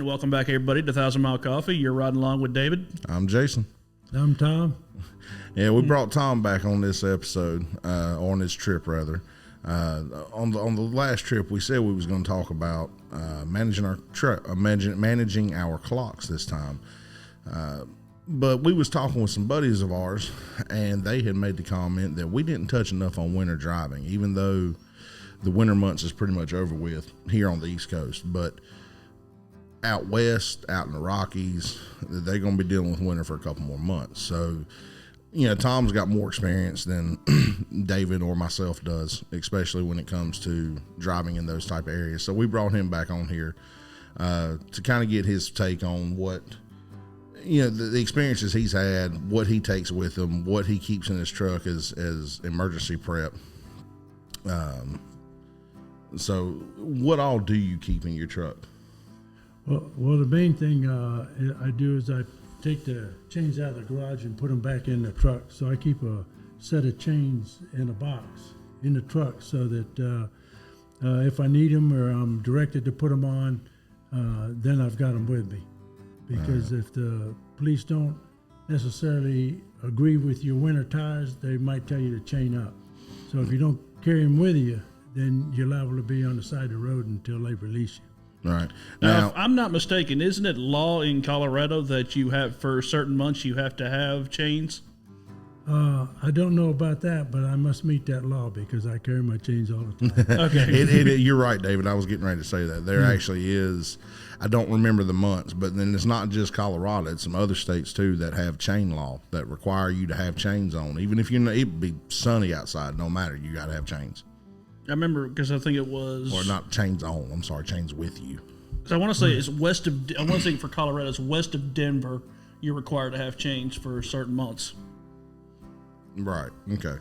welcome back, everybody, to 1,000 Mile Coffee. You're riding along with David. I'm Jason. I'm Tom. Yeah, we brought Tom back on this episode, on this trip, rather. On the last trip, we said we was going to talk about managing our managing our clocks this time. But we was talking with some buddies of ours, and they had made the comment that we didn't touch enough on winter driving, even though the winter months is pretty much over with here on the East Coast. But out west, out in the Rockies, they're going to be dealing with winter for a couple more months. So, Tom's got more experience than David or myself does, especially when it comes to driving in those type of areas. So we brought him back on here to kind of get his take on what, the experiences he's had, what he takes with him, what he keeps in his truck as emergency prep. So what all do you keep in your truck? Well, the main thing I do is I take the chains out of the garage and put them back in the truck. So I keep a set of chains in a box in the truck so that if I need them or I'm directed to put them on, then I've got them with me. Because if the police don't necessarily agree with your winter tires, they might tell you to chain up. So if you don't carry them with you, then you're liable to be on the side of the road until they release you. Right. Now, if I'm not mistaken, isn't it law in Colorado that you have, for certain months, you have to have chains? I don't know about that, but I must meet that law because I carry my chains all the time. Okay. You're right, David. I was getting ready to say that. There actually is, I don't remember the months, but then it's not just Colorado. It's some other states, too, that have chain law that require you to have chains on. Even if it'd be sunny outside, no matter, you got to have chains. I remember because I think it was... Or not chains on, I'm sorry, chains with you. So I want to say it's west of... I want to say for Colorado, it's west of Denver, you're required to have chains for certain months. Right, okay.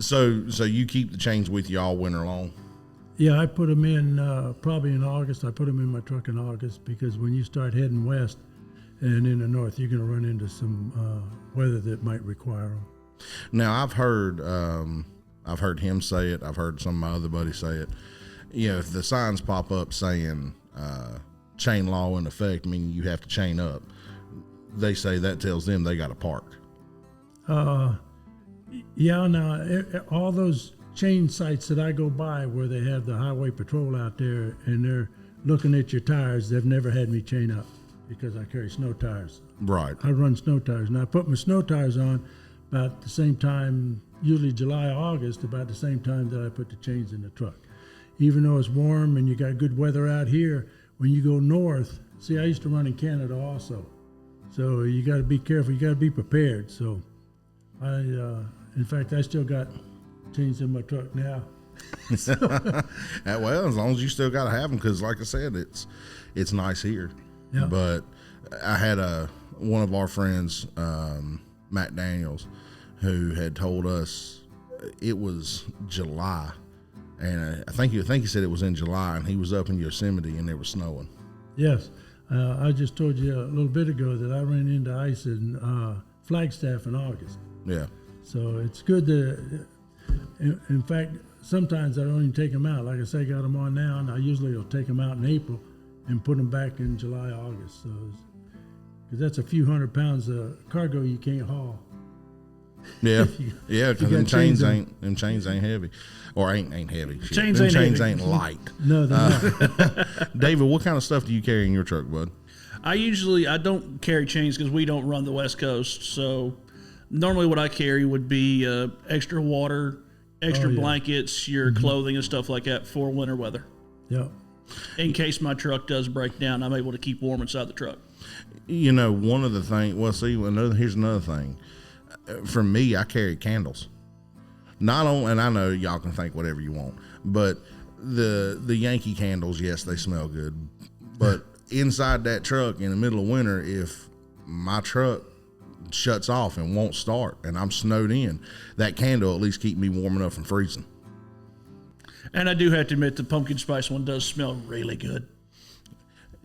So you keep the chains with you all winter long? Yeah, I put them in probably in August. I put them in my truck in August because when you start heading west and in the north, you're going to run into some weather that might require them. Now, I've heard him say it. I've heard some of my other buddies say it. If the signs pop up saying chain law in effect, meaning you have to chain up, they say that tells them they got to park. Yeah, now, all those chain sites that I go by where they have the highway patrol out there and they're looking at your tires, they've never had me chain up because I carry snow tires. Right. I run snow tires. And I put my snow tires on about the same time, usually July, August, about the same time that I put the chains in the truck. Even though it's warm and you got good weather out here, when you go north, see, I used to run in Canada also. So you got to be careful. You got to be prepared. So in fact, I still got chains in my truck now. Well, as long as you still got to have them, because like I said, it's nice here. Yeah. But I had one of our friends, Matt Daniels, who had told us it was July, and I think he said it was in July, and he was up in Yosemite and it was snowing. Yes. I just told you a little bit ago that I ran into ice in Flagstaff in August. Yeah. So it's good to, in fact, sometimes I don't even take them out. Like I say, I got them on now, and I usually will take them out in April and put them back in July, August. So, because that's a few 100 pounds of cargo you can't haul. Yeah, because them chains ain't heavy, or ain't heavy. Chains ain't light. No, they're not. David, what kind of stuff do you carry in your truck, bud? I don't carry chains because we don't run the West Coast. So normally what I carry would be extra water, extra blankets, your clothing and stuff like that for winter weather. Yeah. In case my truck does break down, I'm able to keep warm inside the truck. One of the things, here's another thing. For me, I carry candles. Not only, and I know y'all can think whatever you want, but the Yankee Candles, yes, they smell good. But inside that truck in the middle of winter, if my truck shuts off and won't start and I'm snowed in, that candle at least keep me warm enough from freezing. And I do have to admit the pumpkin spice one does smell really good.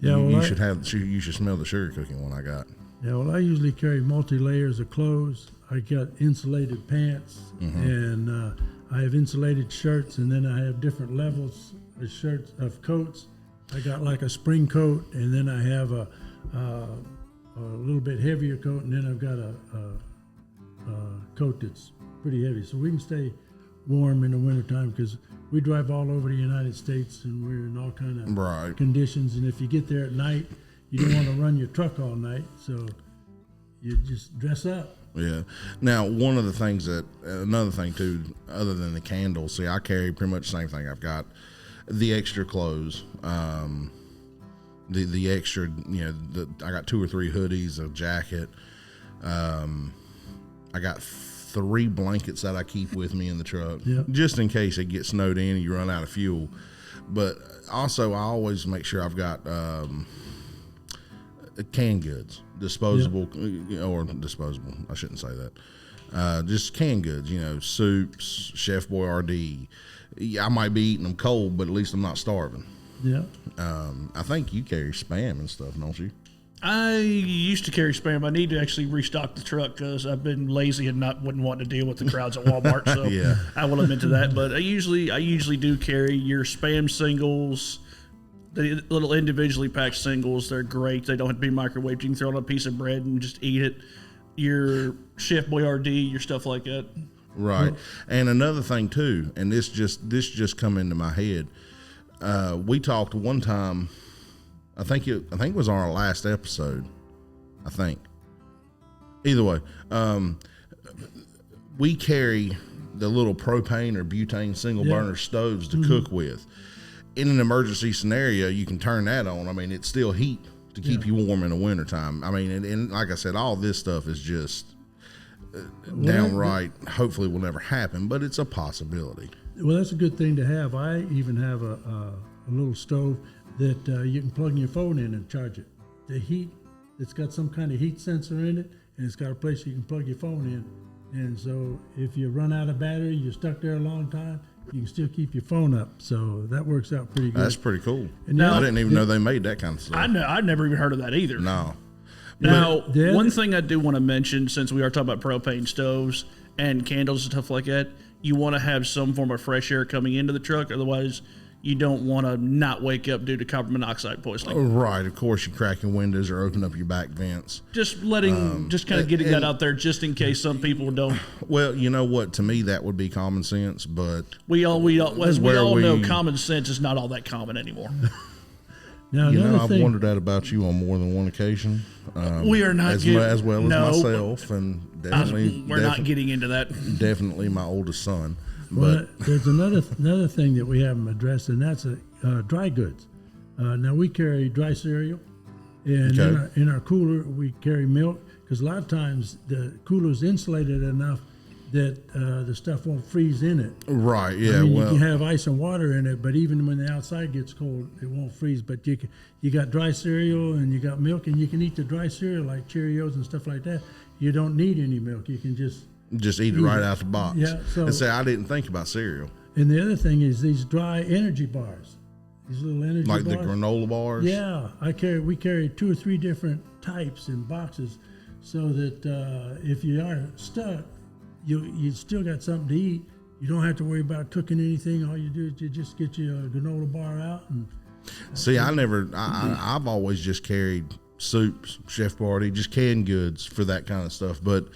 Yeah, you should smell the sugar cooking one I got. Yeah, well, I usually carry multi-layers of clothes. I got insulated pants, and I have insulated shirts, and then I have different levels of shirts, of coats, I got like a spring coat, and then I have a little bit heavier coat, and then I've got a coat that's pretty heavy, so we can stay warm in the wintertime because we drive all over the United States and we're in all kind of conditions. And if you get there at night, you don't want to run your truck all night, so you just dress up. Yeah. Now, one of the things another thing too, other than the candles, see, I carry pretty much the same thing. I've got the extra clothes, the extra, I got 2 or 3 hoodies, a jacket. I got 3 blankets that I keep with me in the truck, just in case it gets snowed in and you run out of fuel. But also, I always make sure I've got canned goods, disposable or disposable. I shouldn't say that. Just canned goods, soups, Chef Boyardee. I might be eating them cold, but at least I'm not starving. Yeah. I think you carry Spam and stuff, don't you? I used to carry Spam. I need to actually restock the truck because I've been lazy and wouldn't want to deal with the crowds at Walmart. So I will admit to that. But I usually do carry your Spam singles, the little individually packed singles. They're great. They don't have to be microwaved. You can throw on a piece of bread and just eat it. Your Chef Boyardee, your stuff like that. Right. And another thing too, and this just come into my head. We talked one time. I think it was on our last episode. I think. Either way, we carry the little propane or butane single burner stoves to cook with. In an emergency scenario, you can turn that on. I mean, it's still heat to keep you warm in the wintertime. I mean, and like I said, all this stuff is just downright. Hopefully, will never happen, but it's a possibility. Well, that's a good thing to have. I even have a little stove that you can plug your phone in and charge it. The heat, it's got some kind of heat sensor in it, and it's got a place you can plug your phone in. And so if you run out of battery, you're stuck there a long time, you can still keep your phone up. So that works out pretty good. That's pretty cool. And now, I didn't even know they made that kind of stuff. I'd never even heard of that either. No. Now, one thing I do want to mention, since we are talking about propane stoves and candles and stuff like that, you want to have some form of fresh air coming into the truck. Otherwise, you don't want to not wake up due to carbon monoxide poisoning. Right. Of course, you crack your windows or open up your back vents. Just kind of getting that out there just in case some people don't. Well, you know what? To me, that would be common sense, but we all know, common sense is not all that common anymore. Now, I've wondered that about you on more than one occasion. We are not as well as myself, and definitely we're not getting into that. Definitely my oldest son. Well, there's another thing that we haven't addressed, and that's dry goods. Now we carry dry cereal, and in our cooler we carry milk because a lot of times the cooler's insulated enough that the stuff won't freeze in it. Right. Yeah. I mean, you can have ice and water in it, but even when the outside gets cold, it won't freeze. But you got dry cereal and you got milk, and you can eat the dry cereal like Cheerios and stuff like that. You don't need any milk. You can just eat it right out the box. Yeah. So, and say I didn't think about cereal. And the other thing is these dry energy bars, these little energy bars. Like the granola bars. Yeah, we carry 2 or 3 different types in boxes, so that if you are stuck, you still got something to eat. You don't have to worry about cooking anything. All you do is you just get your granola bar out. And see, I've always just carried soups, Chef Boyardee, just canned goods for that kind of stuff. But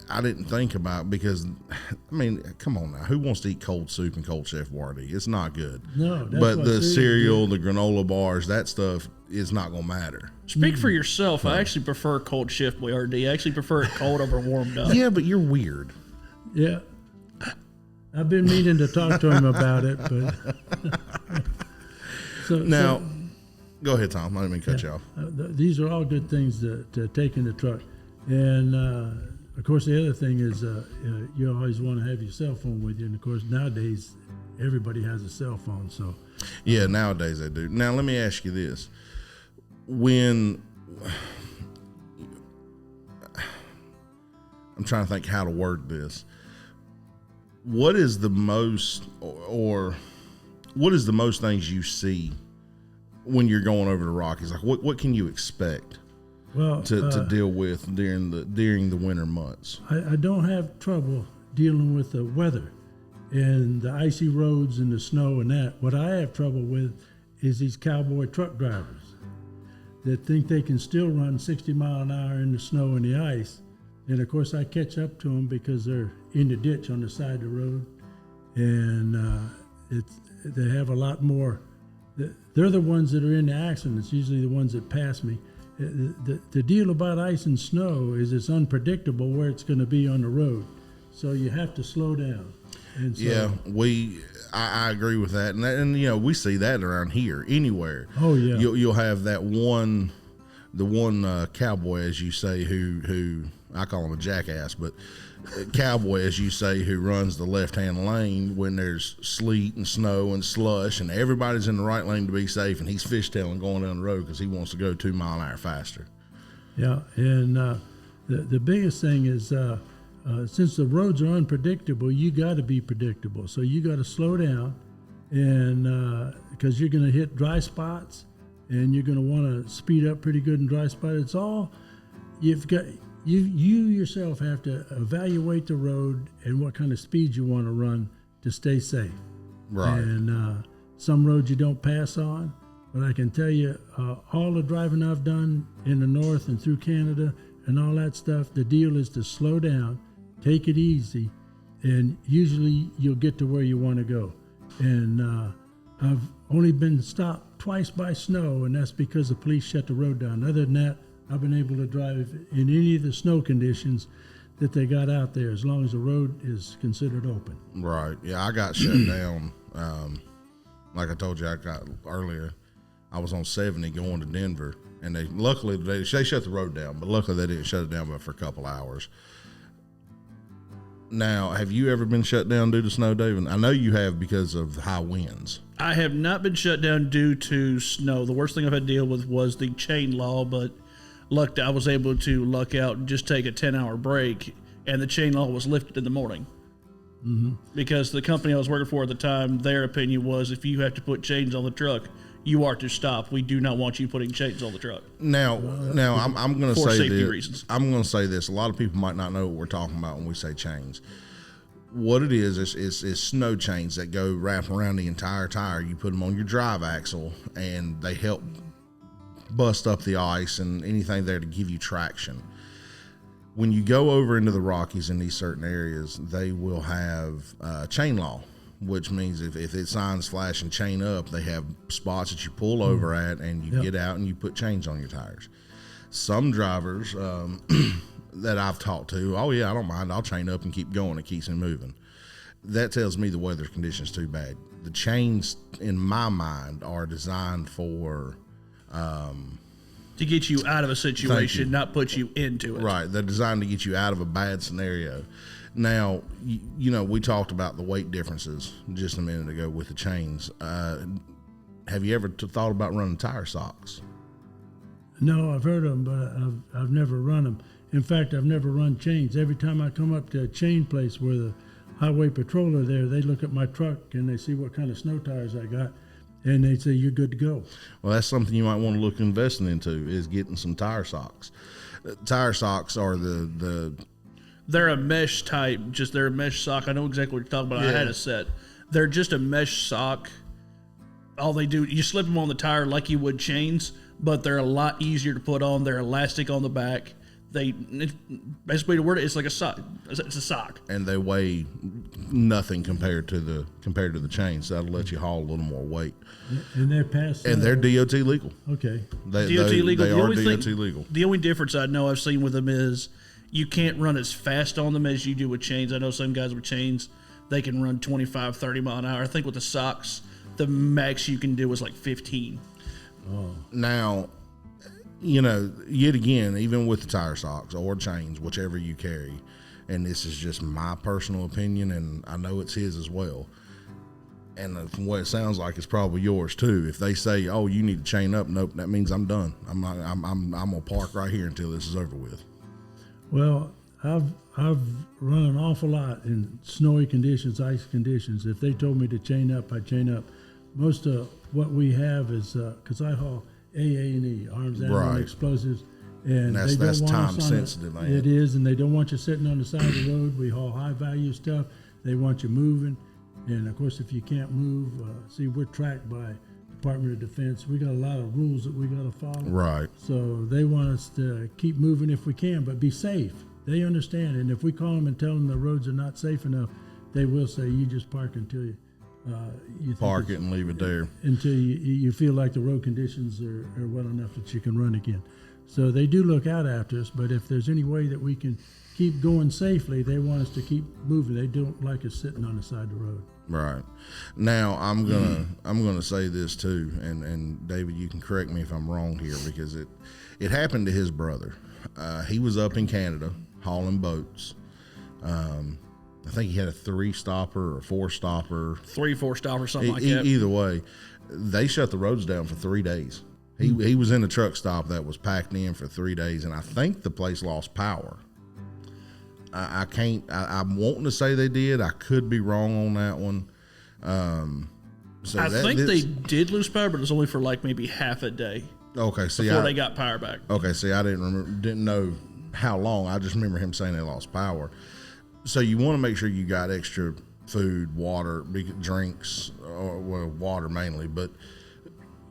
I didn't think about because, I mean, come on now, who wants to eat cold soup and cold Chef Boyardee? It's not good. No, but the cereal, the granola bars, that stuff is not going to matter. Speak for yourself. I actually prefer cold Chef Boyardee. I actually prefer it cold over warmed up. Yeah, but you're weird. Yeah. I've been meaning to talk to him about it, but go ahead, Tom. I didn't mean to cut you off. These are all good things to take in the truck, and of course the other thing is you always want to have your cell phone with you, and of course nowadays everybody has a cell phone. So yeah, nowadays they do. Now let me ask you this: when I'm trying to think how to word this. What is the most, or what is the most things you see when you're going over the Rockies? Like, what can you expect to deal with during the winter months? I don't have trouble dealing with the weather and the icy roads and the snow and that. What I have trouble with is these cowboy truck drivers that think they can still run 60 mile an hour in the snow and the ice. And of course, I catch up to them because they're in the ditch on the side of the road, and they have a lot more. They're the ones that are in the accidents. Usually, the ones that pass me. The deal about ice and snow is it's unpredictable where it's going to be on the road, so you have to slow down. And so, yeah, I agree with that, and you know, we see that around here anywhere. Oh yeah, you'll have that one cowboy, as you say, who I call him a jackass, but cowboy, as you say, who runs the left-hand lane when there's sleet and snow and slush, and everybody's in the right lane to be safe, and he's fishtailing going down the road because he wants to go 2 mile an hour faster. Yeah, and the biggest thing is since the roads are unpredictable, you got to be predictable. So you got to slow down, and because you're going to hit dry spots, and you're going to want to speed up pretty good in dry spots. It's all you've got. You yourself have to evaluate the road and what kind of speed you want to run to stay safe. Right. And some roads you don't pass on, but I can tell you, all the driving I've done in the north and through Canada and all that stuff, the deal is to slow down, take it easy, and usually you'll get to where you want to go. And I've only been stopped twice by snow, and that's because the police shut the road down. Other than that, I've been able to drive in any of the snow conditions that they got out there, as long as the road is considered open. Right. Yeah, I got shut down. Like I told you, I got earlier. I was on 70 going to Denver, and they shut the road down, but luckily they didn't shut it down but for a couple hours. Now, have you ever been shut down due to snow, David? I know you have because of high winds. I have not been shut down due to snow. The worst thing I've had to deal with was the chain law, but I was able to luck out and just take a 10-hour break, and the chain law was lifted in the morning. Mm-hmm. Because the company I was working for at the time, their opinion was if you have to put chains on the truck, you are to stop. We do not want you putting chains on the truck. Now, I'm going to say safety this. Reasons. I'm going to say this. A lot of people might not know what we're talking about when we say chains. What it is snow chains that go wrap around the entire tire. You put them on your drive axle, and they help bust up the ice and anything there to give you traction. When you go over into the Rockies in these certain areas, they will have chain law, which means if it signs flash and chain up, they have spots that you pull over at, and you get out and you put chains on your tires. Some drivers that I've talked to, oh yeah, I don't mind, I'll chain up and keep going. It keeps me moving. That tells me the weather conditions too bad. The chains, in my mind, are designed for to get you out of a situation, not put you into it. Right. They're designed to get you out of a bad scenario. Now, you know, we talked about the weight differences just a minute ago with the chains. Have you ever thought about running tire socks? No, I've heard of them, but I've never run them. In fact, I've never run chains. Every time I come up to a chain place where the highway patrol are there, they look at my truck and they see what kind of snow tires I got, and they say, you're good to go. Well, that's something you might want to look investing into, is getting some tire socks. Tire socks are They're a mesh type, they're a mesh sock. I know exactly what you're talking about. Yeah. I had a set. They're just a mesh sock. All they do, you slip them on the tire like you would chains, but they're a lot easier to put on. They're elastic on the back. Basically the word, it's like a sock. It's a sock. And they weigh nothing compared to the chains. So that'll let you haul a little more weight. And they're passed. And they're DOT legal. Okay. DOT legal. They are DOT legal. The only difference I know I've seen with them is you can't run as fast on them as you do with chains. I know some guys with chains, they can run 25, 30 mile an hour. I think with the socks, the max you can do is like 15. Oh. Now, you know, yet again, even with the tire socks or chains, whichever you carry, and this is just my personal opinion, and I know it's his as well, and from what it sounds like, it's probably yours too. If they say, "Oh, you need to chain up," nope, that means I'm done. I'm gonna park right here until this is over with. Well, I've run an awful lot in snowy conditions, ice conditions. If they told me to chain up, I'd chain up. Most of what we have is because I haul AA&E, arms, ammo, and explosives, and that's time sensitive. It is, and they don't want you sitting on the side of the road. We haul high value stuff. They want you moving, and of course, if you can't move, we're tracked by the Department of Defense. We got a lot of rules that we got to follow. Right. So they want us to keep moving if we can, but be safe. They understand, and if we call them and tell them the roads are not safe enough, they will say, you just park until you Park it and leave it there. until you feel like the road conditions are well enough that you can run again. So they do look out after us, but if there's any way that we can keep going safely, they want us to keep moving. They don't like us sitting on the side of the road. Right. Now I'm gonna say this too, and David, you can correct me if I'm wrong here, because it happened to his brother. He was up in Canada hauling boats. I think he had a 3-stopper or 4-stopper. 3-4-stopper, something like that. Either way, they shut the roads down for 3 days. He was in a truck stop that was packed in for 3 days, and I think the place lost power. I'm wanting to say they did. I could be wrong on that one. I think they did lose power, but it was only for like maybe half a day. Okay, see, before they got power back. Okay, see, I didn't know how long. I just remember him saying they lost power. So you want to make sure you got extra food, water, drinks, or water mainly, but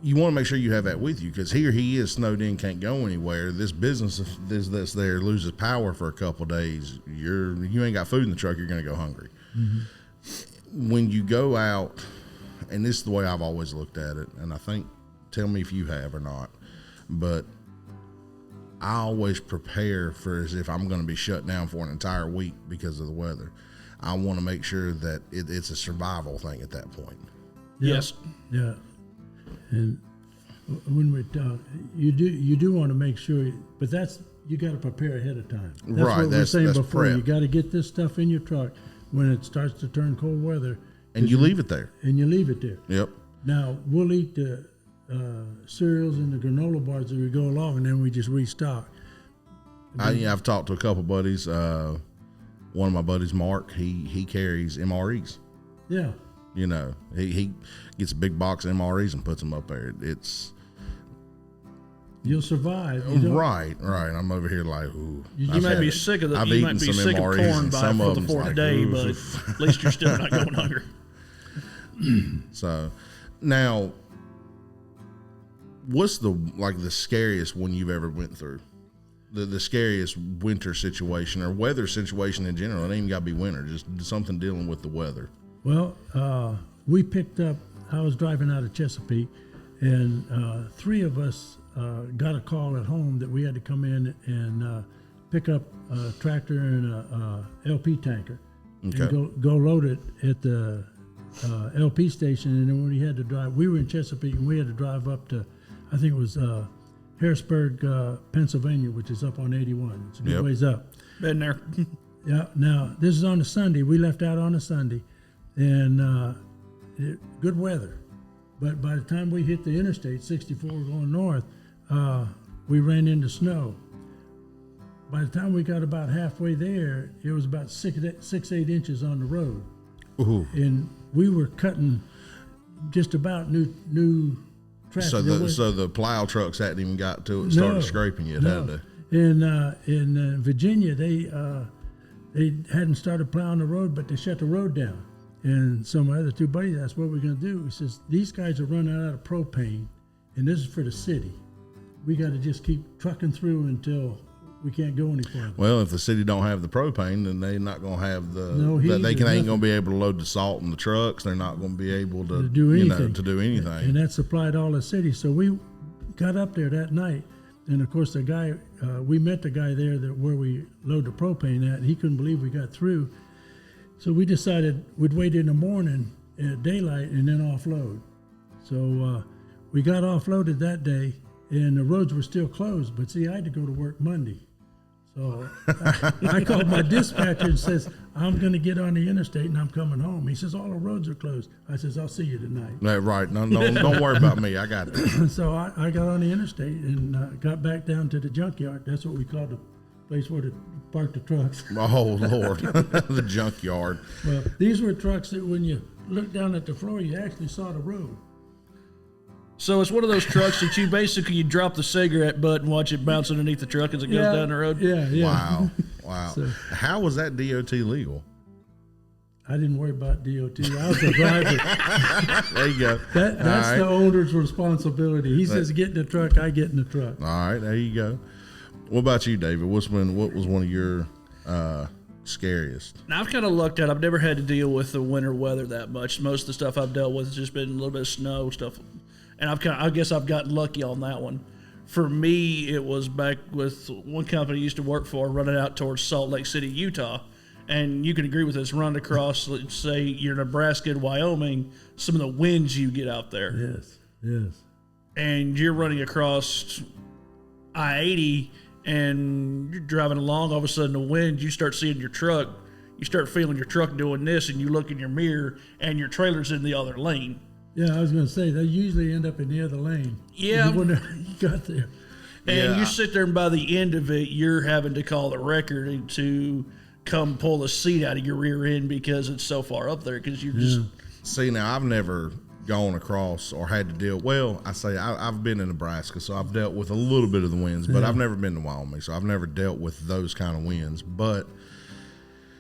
you want to make sure you have that with you, because here he is snowed in, can't go anywhere. This business that's there loses power for a couple of days. You ain't got food in the truck. You're going to go hungry. Mm-hmm. When you go out, and this is the way I've always looked at it, and I think, tell me if you have or not, but I always prepare for as if I'm going to be shut down for an entire week because of the weather. I want to make sure that it's a survival thing at that point. Yes. Yeah. And when we talk, you do want to make sure, but you got to prepare ahead of time. That's right. What we were saying before. Prep. You got to get this stuff in your truck when it starts to turn cold weather. And you leave it there. And you leave it there. Yep. Now, we'll eat the cereals and the granola bars as we go along, and then we just restock. I've talked to a couple buddies. One of my buddies, Mark, he carries MREs. Yeah. You know, he gets a big box of MREs and puts them up there. You'll survive. Right. I'm over here like, ooh. You might be sick of the. You might be sick of corn by the 4th day, but at least you're still not going hungry. So, now, what's the scariest one you've ever went through? The scariest winter situation or weather situation in general. It ain't even got to be winter, just something dealing with the weather. Well, we picked up, I was driving out of Chesapeake, and 3 of us got a call at home that we had to come in and pick up a tractor and a LP tanker, okay, and go load it at the LP station. And then we had to drive, we were in Chesapeake, and we had to drive up to, I think it was Harrisburg, Pennsylvania, which is up on 81. It's a good ways up. Been there. Yeah. Now, this is on a Sunday. We left out on a Sunday, and good weather. But by the time we hit the interstate, 64 going north, we ran into snow. By the time we got about halfway there, it was about 6-8 inches on the road. Ooh. And we were cutting just about new traffic. So the plow trucks hadn't even got to it, started scraping yet, had they? In Virginia, they hadn't started plowing the road, but they shut the road down. And so my other 2 buddies asked, what we're going to do. He says, these guys are running out of propane, and this is for the city. We got to just keep trucking through until we can't go any further. Well, if the city don't have the propane, then they're not going to have ain't going to be able to load the salt in the trucks. They're not going to be able to do anything. And that supplied all the city. So we got up there that night, and of course the guy, we met the guy there where we load the propane at, and he couldn't believe we got through. So we decided we'd wait in the morning at daylight and then offload. So we got offloaded that day, and the roads were still closed. But see, I had to go to work Monday. So I called my dispatcher and says, I'm going to get on the interstate and I'm coming home. He says, all the roads are closed. I says, I'll see you tonight. Right. No, don't worry about me. I got it. So I got on the interstate and got back down to the junkyard. That's what we call the place where to park the trucks. Oh, Lord. The junkyard. Well, these were trucks that when you looked down at the floor, you actually saw the road. So it's one of those trucks that you drop the cigarette butt and watch it bounce underneath the truck as it goes down the road. Yeah. Wow. So, how was that DOT legal? I didn't worry about DOT. I was the driver. There you go. That's All right. the owner's responsibility. He says, get in the truck, I get in the truck. All right, there you go. What about you, David? What was one of your scariest? Now, I've kind of lucked out. I've never had to deal with the winter weather that much. Most of the stuff I've dealt with has just been a little bit of snow stuff, and I guess I've gotten lucky on that one. For me, it was back with one company I used to work for, running out towards Salt Lake City, Utah, and you can agree with this. Running across, let's say you're Nebraska and Wyoming, some of the winds you get out there. Yes. And you're running across I-80 and you're driving along, all of a sudden the wind, you start seeing your truck, you start feeling your truck doing this, and you look in your mirror and your trailer's in the other lane. Yeah, I was going to say, they usually end up in the other lane. Yeah. When you got there. And you sit there, and by the end of it, you're having to call the record to come pull the seat out of your rear end because it's so far up there, because you're just... See, now, I've never gone across or had to deal. Well, I've been in Nebraska, so I've dealt with a little bit of the winds, but I've never been to Wyoming, so I've never dealt with those kind of winds. But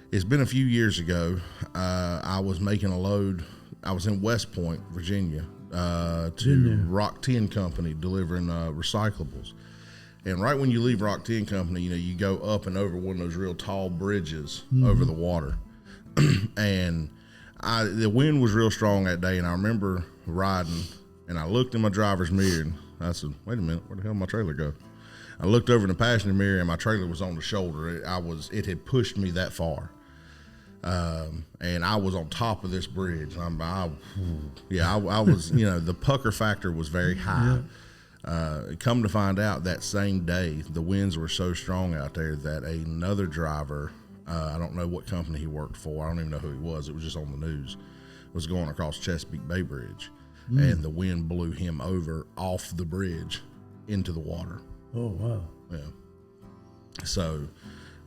it's been a few years ago. I was making a load. I was in West Point, Virginia, to Rock Tin Company delivering recyclables. And right when you leave Rock Tin Company, you go up and over one of those real tall bridges over the water. And the wind was real strong that day, and I remember riding, and I looked in my driver's mirror, and I said, wait a minute, where the hell did my trailer go? I looked over in the passenger mirror, and my trailer was on the shoulder. It had pushed me that far. And I was on top of this bridge. I was, the pucker factor was very high. Come to find out, that same day, the winds were so strong out there that another driver, I don't know what company he worked for, I don't even know who he was, it was just on the news, was going across Chesapeake Bay Bridge, and the wind blew him over off the bridge into the water. Oh, wow. Yeah. So,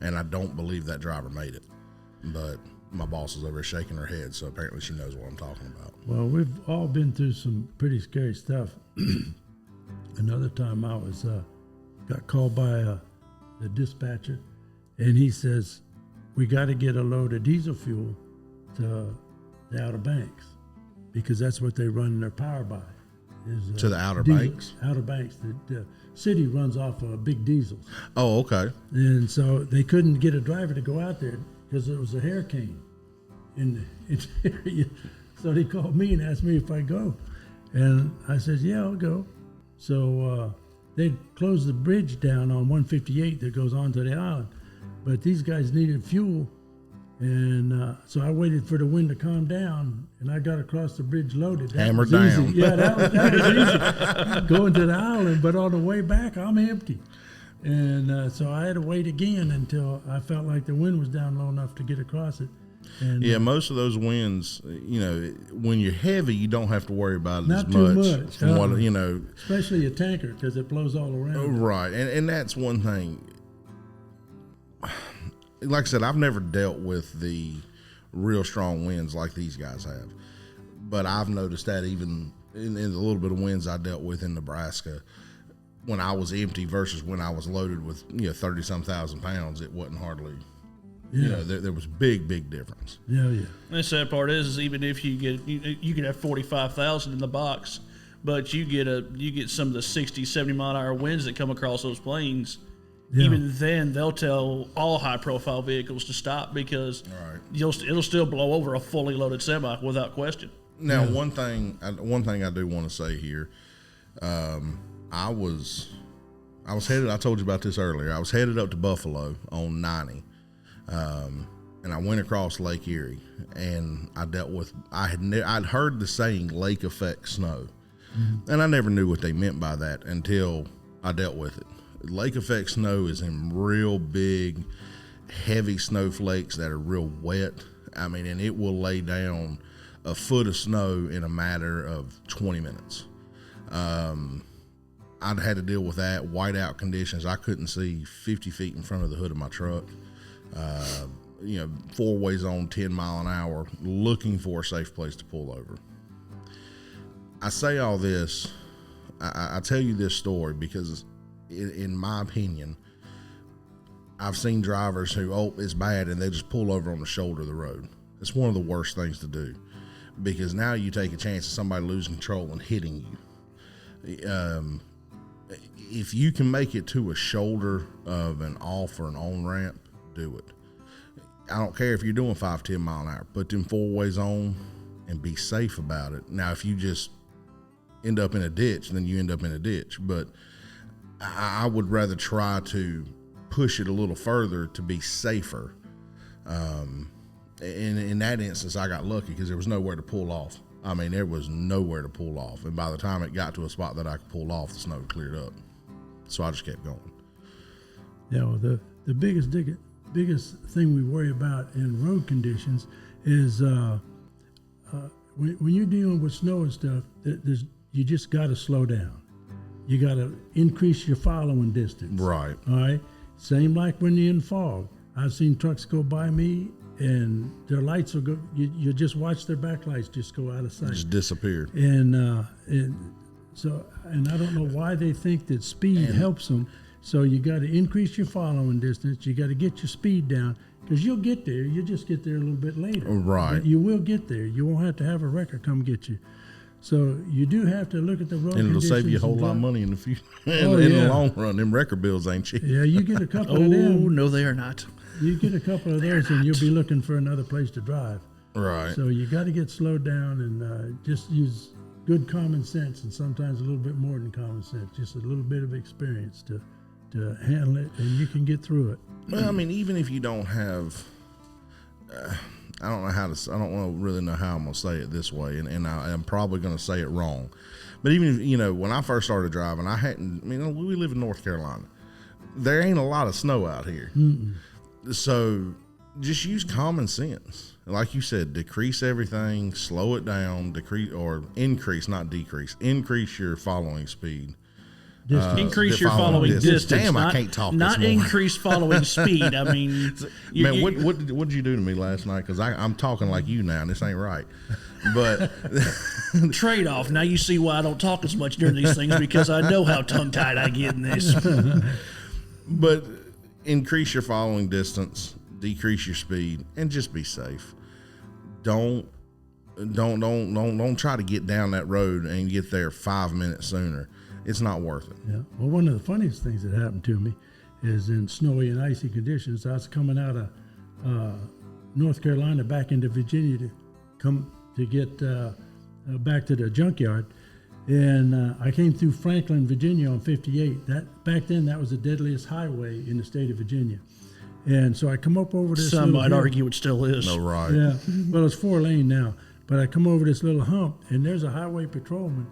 and I don't believe that driver made it, but my boss is over there shaking her head, so apparently she knows what I'm talking about. Well, we've all been through some pretty scary stuff. Another time I was got called by the dispatcher, and he says, we got to get a load of diesel fuel to the Outer Banks, because that's what they run their power by. Is, to the Outer diesel, Banks? Outer Banks. The city runs off big diesels. Oh, okay. And so they couldn't get a driver to go out there because there was a hurricane in the area. So they called me and asked me if I'd go. And I said, yeah, I'll go. So they closed the bridge down on 158 that goes onto the island. But these guys needed fuel. And so I waited for the wind to calm down, and I got across the bridge loaded. Hammered down. Easy. Yeah, that was easy. Going to the island, but on the way back, I'm empty. And so I had to wait again until I felt like the wind was down low enough to get across it. And, yeah, most of those winds, when you're heavy, you don't have to worry about it not as too much. From what, especially a tanker, because it blows all around. Right, and that's one thing. Like I said, I've never dealt with the real strong winds like these guys have, but I've noticed that even in the little bit of winds I dealt with in Nebraska, when I was empty versus when I was loaded with 30-some thousand pounds, it wasn't hardly. Yeah. There was big difference. Yeah. And the sad part is even if you get, you could have 45,000 in the box, but you get some of the 60, 70 mile an hour winds that come across those plains. Yeah. Even then, they'll tell all high-profile vehicles to stop because it'll still blow over a fully loaded semi without question. Now, one thing I do want to say here, I was headed. I told you about this earlier. I was headed up to Buffalo on 90, and I went across Lake Erie, and I dealt with. I'd heard the saying "lake effect snow," and I never knew what they meant by that until I dealt with it. Lake effect snow is in real big, heavy snowflakes that are real wet. I mean, and it will lay down a foot of snow in a matter of 20 minutes. I'd had to deal with that, whiteout conditions. I couldn't see 50 feet in front of the hood of my truck. Four ways on 10 mile an hour, looking for a safe place to pull over. I say all this, I tell you this story because in my opinion, I've seen drivers who, it's bad, and they just pull over on the shoulder of the road. It's one of the worst things to do, because now you take a chance of somebody losing control and hitting you. If you can make it to a shoulder of an off or an on ramp, do it. I don't care if you're doing 5-10 mile an hour. Put them 4-ways on and be safe about it. Now, if you just end up in a ditch, then you end up in a ditch. But I would rather try to push it a little further to be safer. In that instance, I got lucky because there was nowhere to pull off. I mean, there was nowhere to pull off. And by the time it got to a spot that I could pull off, the snow cleared up. So I just kept going. Yeah, well, the biggest thing we worry about in road conditions is when you're dealing with snow and stuff, you just got to slow down. You got to increase your following distance. Right. All right. Same like when you're in fog. I've seen trucks go by me and their lights will go. You just watch their backlights just go out of sight. Just disappeared. And I don't know why they think that speed helps them. So you got to increase your following distance. You got to get your speed down, because you'll get there. You just get there a little bit later. Right. But you will get there. You won't have to have a wrecker come get you. So you do have to look at the road and it'll conditions. save you a whole lot of money in the future. in the long run, them record bills ain't cheap. Yeah, you get a couple of Oh, them. no, they are not. You get a couple of those, and you'll be looking for another place to drive. Right. So you got to get slowed down and just use good common sense, and sometimes a little bit more than common sense, just a little bit of experience to handle it, and you can get through it. Well, I mean, even if you don't have, I don't really know how I'm going to say it this way, and I'm probably going to say it wrong. But even if, when I first started driving, we live in North Carolina. There ain't a lot of snow out here. Mm-mm. So just use common sense. Like you said, decrease everything, slow it down, increase, not decrease, increase your following speed. Increase your following distance. Damn, I can't talk. Not increase following speed. I mean, man, what did you do to me last night? Because I'm talking like you now, and this ain't right. But trade off. Now you see why I don't talk as much during these things, because I know how tongue tied I get in this. But increase your following distance, decrease your speed, and just be safe. Don't try to get down that road and get there 5 minutes sooner. It's not worth it. Yeah. Well, one of the funniest things that happened to me is in snowy and icy conditions. I was coming out of North Carolina back into Virginia to get back to the junkyard, and I came through Franklin, Virginia on 58. Back then that was the deadliest highway in the state of Virginia, and so I come up over this. Some might hill. argue it still is. No, right? Yeah. Well, it's 4-lane now, but I come over this little hump, and there's a highway patrolman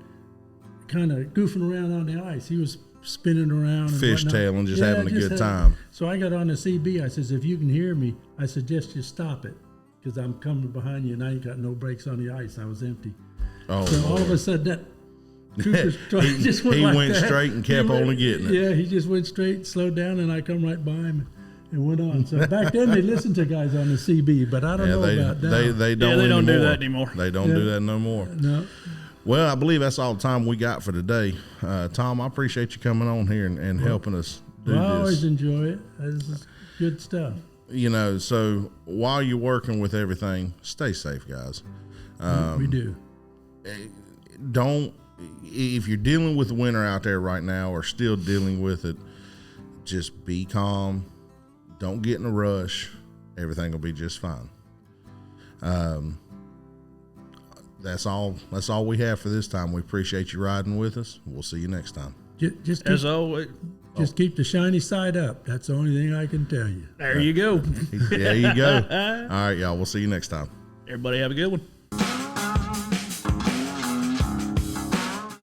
kind of goofing around on the ice. He was spinning around and fishtailing, just having a good time. So I got on the CB. I says, if you can hear me, I suggest you stop it, because I'm coming behind you and I ain't got no brakes on the ice. I was empty. Oh, so all of a sudden that trooper's truck just went he like went that. straight and kept on getting it. Yeah, he just went straight, slowed down, and I come right by him and went on. So back then they listened to guys on the CB, but I don't know about now. They don't do that anymore. They don't do that no more. No. Well, I believe that's all the time we got for today. Tom, I appreciate you coming on here and helping us do this. I always enjoy it. This is good stuff. So while you're working with everything, stay safe, guys. We do. If you're dealing with winter out there right now or still dealing with it, just be calm. Don't get in a rush. Everything will be just fine. That's all we have for this time. We appreciate you riding with us. We'll see you next time. Just As always. Just keep the shiny side up. That's the only thing I can tell you. There you go. There you go. All right, y'all. We'll see you next time. Everybody have a good one.